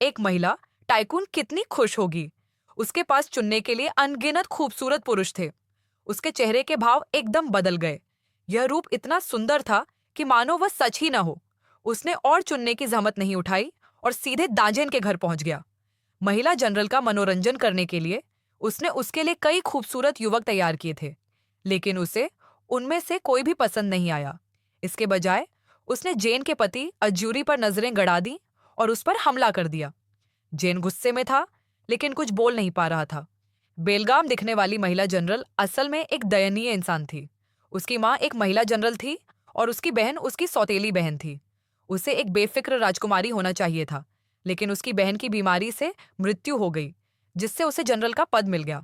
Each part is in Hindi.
एक महिला टाइकून कितनी खुश होगी। उसके पास चुनने के लिए अनगिनत खूबसूरत पुरुष थे। उसके चेहरे के भाव एकदम बदल गए। यह रूप इतना सुंदर था कि मानो वह सच ही न हो। उसने और चुनने की जहमत नहीं उठाई और सीधे दाजेन के घर पहुंच गया। महिला जनरल का मनोरंजन करने के लिए उसने उसके लिए कई खूबसूरत युवक तैयार किए थे, लेकिन उसे उनमें से कोई भी पसंद नहीं आया। इसके बजाय उसने जेन के पति अज्यूरी पर नजरें गड़ा दी और उस पर हमला कर दिया। जेन गुस्से में था, लेकिन कुछ बोल नहीं पा रहा था। बेलगाम दिखने वाली महिला जनरल असल में एक दयनीय इंसान थी। उसकी माँ एक महिला जनरल थी और उसकी बहन उसकी सौतेली बहन थी। उसे एक बेफिक्र राजकुमारी होना चाहिए था, लेकिन उसकी बहन की बीमारी से मृत्यु हो गई, जिससे उसे जनरल का पद मिल गया।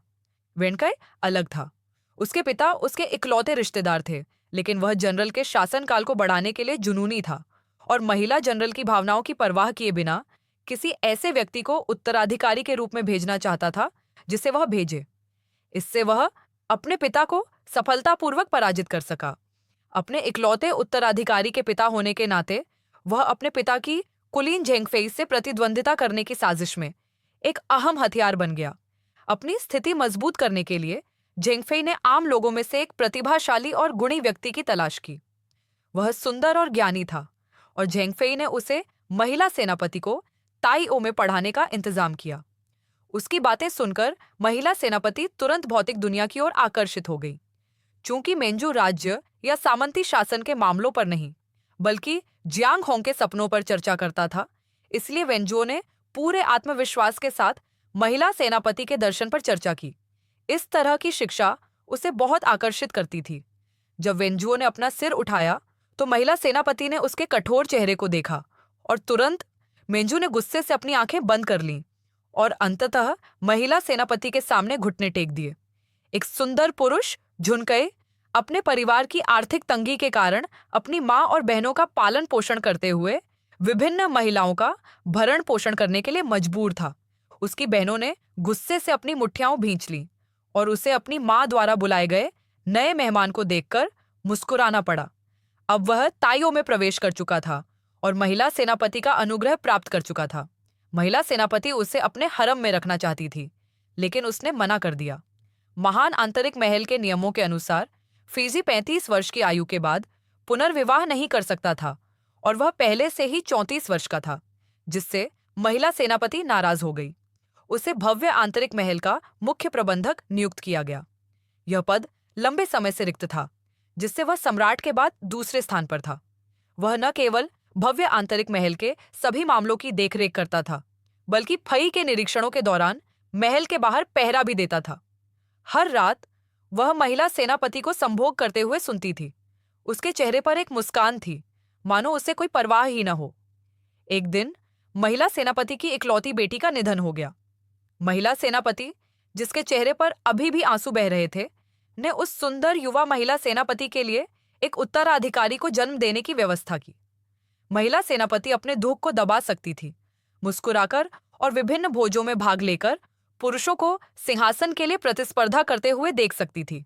वेंकय अलग था। उसके पिता उसके इकलौते रिश्तेदार थे, लेकिन वह जनरल के शासनकाल को बढ़ाने के लिए जुनूनी था और महिला जनरल की भावनाओं की परवाह किए बिना किसी ऐसे व्यक्ति को उत्तराधिकारी के रूप में भेजना चाहता था जिसे वह भेजे। इससे वह अपने पिता को सफलतापूर्वक पराजित कर सका। अपने इकलौते उत्तराधिकारी के पिता होने के नाते वह अपने पिता की कुलीन झेंगफेई से प्रतिद्वंदिता करने की साजिश में एक अहम हथियार बन गया। अपनी स्थिति मजबूत करने के लिए झेंगफेई ने आम लोगों में से एक प्रतिभाशाली और गुणी व्यक्ति की तलाश की। वह सुंदर और ज्ञानी था और झेंगफेई ने उसे महिला सेनापति को ताइओ में पढ़ाने का इंतजाम किया। उसकी बातें सुनकर महिला सेनापति तुरंत भौतिक दुनिया की ओर आकर्षित हो गई। चूंकि मेंजू राज्य या सामंती शासन के मामलों पर नहीं, बल्कि जियांग होंग के सपनों पर चर्चा करता था, इसलिए वेंजुओ ने पूरे आत्मविश्वास के साथ महिला सेनापति के दर्शन पर चर्चा की। इस तरह की शिक्षा उसे बहुत आकर्षित करती थी। जब वेंजुओ ने अपना सिर उठाया तो महिला सेनापति ने उसके कठोर चेहरे को देखा और तुरंत मेंजू ने गुस्से से अपनी आंखें बंद कर लीं और अंततः महिला सेनापति के सामने घुटने टेक दिए। एक सुंदर पुरुष झुनकए अपने परिवार की आर्थिक तंगी के कारण अपनी माँ और बहनों का पालन पोषण करते हुए विभिन्न महिलाओं का भरण पोषण करने के लिए मजबूर था। उसकी बहनों ने गुस्से से अपनी मुठ्ठियां भींच लीं और उसे अपनी माँ द्वारा बुलाए गए नए मेहमान को देखकर मुस्कुराना पड़ा। अब वह ताइओ में प्रवेश कर चुका था और महिला सेनापति का अनुग्रह प्राप्त कर चुका था। महिला सेनापति उसे अपने हरम में रखना चाहती थी, लेकिन उसने मना कर दिया। महान आंतरिक महल के नियमों के अनुसार फीजी 35 वर्ष की आयु के बाद पुनर्विवाह नहीं कर सकता था और वह पहले से ही 34 वर्ष का था, जिससे महिला सेनापति नाराज हो गई। उसे भव्य आंतरिक महल का मुख्य प्रबंधक नियुक्त किया गया। यह पद लंबे समय से रिक्त था, जिससे वह सम्राट के बाद दूसरे स्थान पर था। वह न केवल भव्य आंतरिक महल के सभी मामलों की देखरेख करता था, बल्कि फई के निरीक्षणों के दौरान महल के बाहर पहरा भी देता था। हर रात वह महिला सेनापति को संभोग करते हुए सुनती थी। उसके चेहरे पर एक मुस्कान थी, मानो उसे कोई परवाह ही न हो। एक दिन महिला सेनापति की इकलौती बेटी का निधन हो गया। महिला सेनापति, जिसके चेहरे पर अभी भी आंसू बह रहे थे, ने उस सुंदर युवा महिला सेनापति के लिए एक उत्तराधिकारी को जन्म देने की व्यवस्था की। महिला सेनापति अपने दुख को दबा सकती थी, मुस्कुराकर और विभिन्न भोजों में भाग लेकर पुरुषों को सिंहासन के लिए प्रतिस्पर्धा करते हुए देख सकती थी।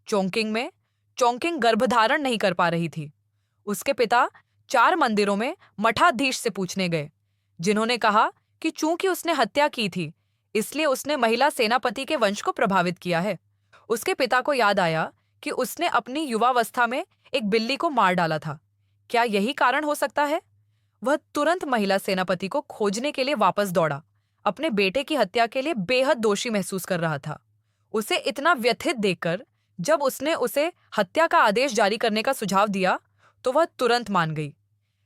चोंकिंग गर्भधारण नहीं कर पा रही थी। उसके पिता 4 मंदिरों में मठाधीश से पूछने गए, जिन्होंने कहा कि चूंकि उसने हत्या की थी, इसलिए उसने महिला सेनापति के वंश को प्रभावित किया है। उसके पिता को याद आया कि उसने अपनी युवावस्था में एक बिल्ली को मार डाला था। क्या यही कारण हो सकता है? वह तुरंत महिला सेनापति को खोजने के लिए वापस दौड़ा। अपने बेटे की हत्या के लिए बेहद दोषी महसूस कर रहा था। उसे इतना व्यथित देखकर जब उसने उसे हत्या का आदेश जारी करने का सुझाव दिया तो वह तुरंत मान गई।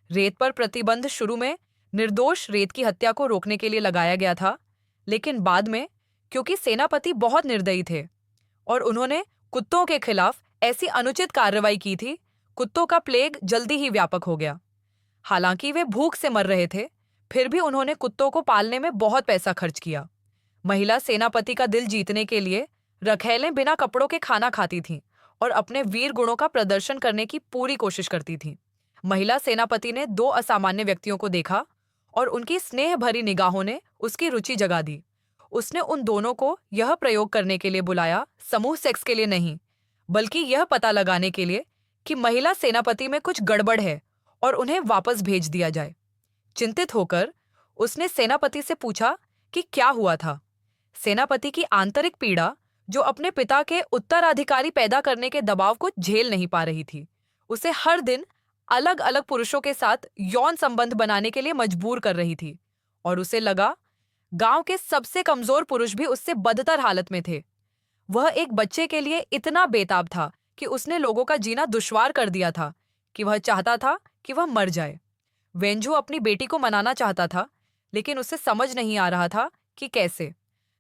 रेत पर प्रतिबंध शुरू में निर्दोष रेत की हत्या को रोकने के लिए लगाया गया था, लेकिन बाद में क्योंकि सेनापति बहुत निर्दयी थे और उन्होंने कुत्तों के खिलाफ ऐसी अनुचित कार्रवाई की थी, कुत्तों का प्लेग जल्दी ही व्यापक हो गया। हालांकि वे भूख से मर रहे थे, फिर भी उन्होंने कुत्तों को पालने में बहुत पैसा खर्च किया। महिला सेनापति का दिल जीतने के लिए रखैलें बिना कपड़ों के खाना खाती थीं और अपने वीर गुणों का प्रदर्शन करने की पूरी कोशिश करती थीं। महिला सेनापति ने 2 असामान्य व्यक्तियों को देखा और उनकी स्नेह भरी निगाहों ने उसकी रुचि जगा दी। उसने उन दोनों को यह प्रयोग करने के लिए बुलाया, समूह सेक्स के लिए नहीं, बल्कि यह पता लगाने के लिए कि महिला सेनापति में कुछ गड़बड़ है और उन्हें वापस भेज दिया जाए। चिंतित होकर उसने सेनापति से पूछा कि क्या हुआ था। सेनापति की आंतरिक पीड़ा, जो अपने पिता के उत्तराधिकारी पैदा करने के दबाव को झेल नहीं पा रही थी, उसे हर दिन अलग अलग पुरुषों के साथ यौन संबंध बनाने के लिए मजबूर कर रही थी। और उसे लगा गांव के सबसे कमजोर पुरुष भी उससे बदतर हालत में थे। वह एक बच्चे के लिए इतना बेताब था कि उसने लोगों का जीना दुश्वार कर दिया था, कि वह चाहता था कि वह मर जाए। वेंजू अपनी बेटी को मनाना चाहता था, लेकिन उसे समझ नहीं आ रहा था कि कैसे।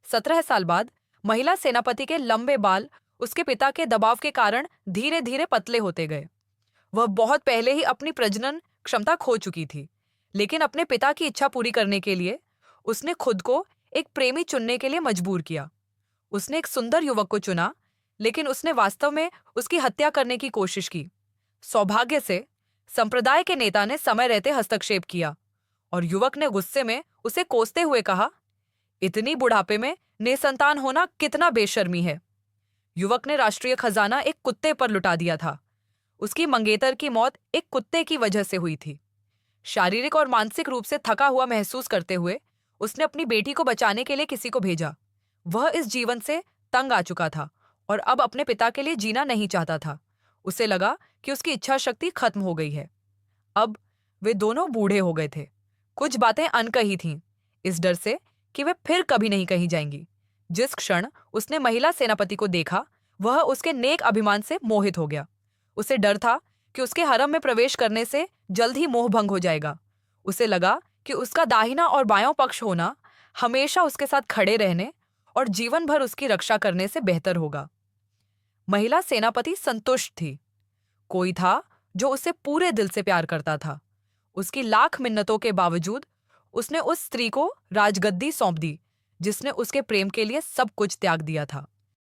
17 साल बाद महिला सेनापति के लंबे बाल उसके पिता के दबाव के कारण धीरे धीरे पतले होते गए। वह बहुत पहले ही अपनी प्रजनन क्षमता खो चुकी थी, लेकिन अपने पिता की इच्छा पूरी करने के लिए उसने खुद को एक प्रेमी चुनने के लिए मजबूर किया। उसने एक सुंदर युवक को चुना, लेकिन उसने वास्तव में उसकी हत्या करने की कोशिश की। सौभाग्य से संप्रदाय के नेता ने समय रहते हस्तक्षेप किया और युवक ने गुस्से में उसे कोसते हुए कहा, इतनी बुढ़ापे में निसंतान होना कितना बेशर्मी है। युवक ने राष्ट्रीय खजाना एक कुत्ते पर लुटा दिया था। उसकी मंगेतर की मौत एक कुत्ते की वजह से हुई थी। शारीरिक और मानसिक रूप से थका हुआ महसूस करते हुए उसने अपनी बेटी को बचाने के लिए किसी को भेजा। वह इस जीवन से तंग आ चुका था और अब अपने पिता के लिए जीना नहीं चाहता था। उसे लगा कि उसकी इच्छा शक्ति खत्म हो गई है। अब वे दोनों बूढ़े हो गए थे। कुछ बातें अनकही थीं, इस डर से कि वे फिर कभी नहीं कही जाएंगी। जिस क्षण उसने महिला सेनापति को देखा, वह उसके नेक अभिमान से मोहित हो गया। उसे डर था कि उसके हरम में प्रवेश करने से जल्द ही मोह भंग हो जाएगा। उसे लगा कि उसका दाहिना और बायां पक्ष होना हमेशा उसके साथ खड़े रहने और जीवन भर उसकी रक्षा करने से बेहतर होगा। महिला सेनापति संतुष्ट थी। कोई था जो उसे पूरे दिल से प्यार करता था। उसकी लाख मिन्नतों के बावजूद उसने उस स्त्री को राजगद्दी सौंप दी, जिसने उसके प्रेम के लिए सब कुछ त्याग दिया था।